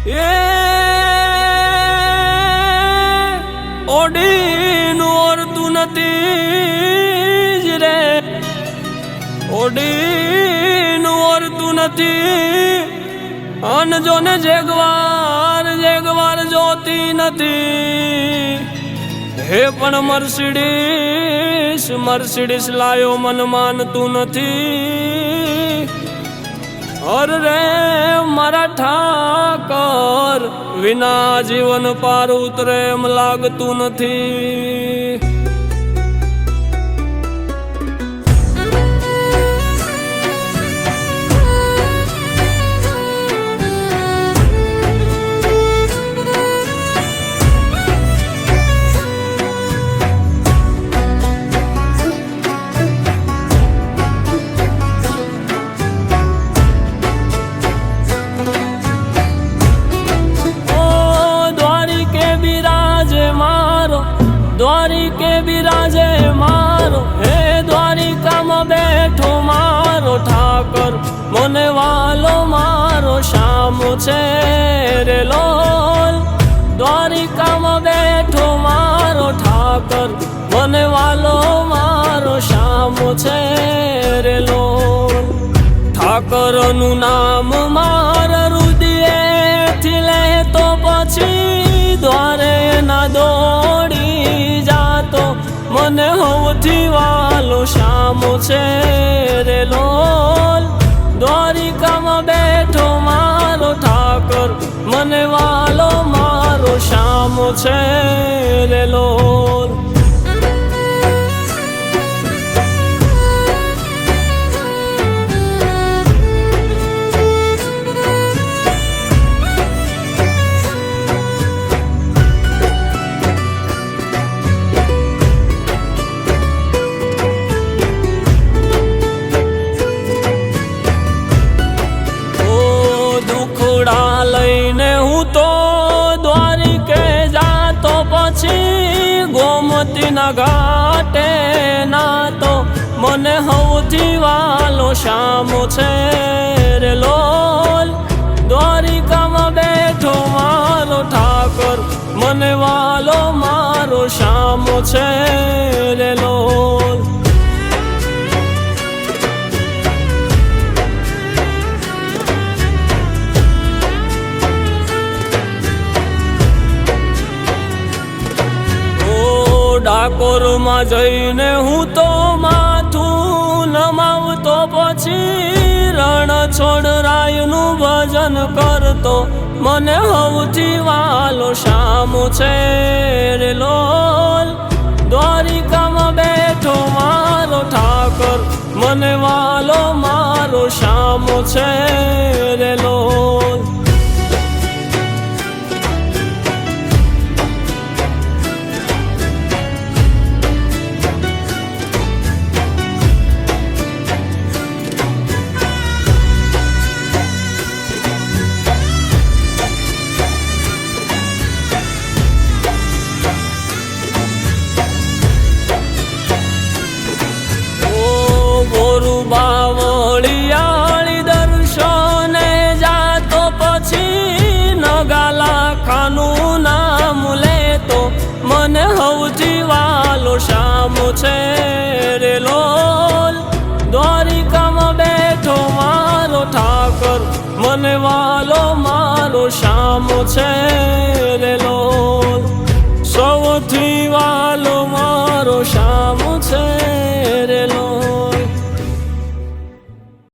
એ ઓડીનું ઓરતું નથી જ રે, ઓડીનું ઓરતું નથી, અનજોને જેગવાર જેગવાર જોતી નથી. હે પણ મર્સિડીસ મર્સિડીસ લાયો મન માનતું નથી. અરે રે મારા ઠાકર વિના જીવન પાર ઉતરે એમ લાગતું નથી. દ્વારિકે બિરાજે મારો, હે દ્વારિકામાં બેઠો મારો ઠાકર, મને વાલો મારો શ્યામ છે રે લોલ. દ્વારિકામાં બેઠો મારો ઠાકર, મને વાલો મારો શ્યામ છે રે લોલ. ઠાકરનું નામ મારા હૃદયેથી લે તો પછી દ્વારે ના દોડી જાતો, મને સૌથી વાલો શ્યામ છે રે લોલ. દ્વારિકામાં બેઠો મારો ઠાકર, મને વાલો મારો શ્યામ છે રે લોલ. લઈને હું તો દ્વારિકે જાતો, પછી ગોમતીના ઘાટે નાતો, મને સૌથી વાલો શ્યામ છે રે લોલ. દ્વારિકામાં બેઠો મારો ઠાકર, મને વાલો મારો શ્યામ છે રે લોલ. ડાકોરમાં જઈને હું તો માથું નમાવતો, પછી રણ છોડ રાયનું ભજન કરતો, મને સૌથી વાલો શ્યામ છે રે લોલ. દ્વારિકામાં બેઠો મારો ઠાકર, મને વાલો મારો શ્યામ છે રે લોલ. બાવળિયાળી દર્શને જાતો, પછી નગાલા ખાનું નામ લેતો, મને સૌથી વાલો શ્યામ છે રે લોલ. દ્વારિકામાં બેઠો મારો ઠાકર, મને વાલો મારો શ્યામ છે રે લોલ. સૌથી વાલો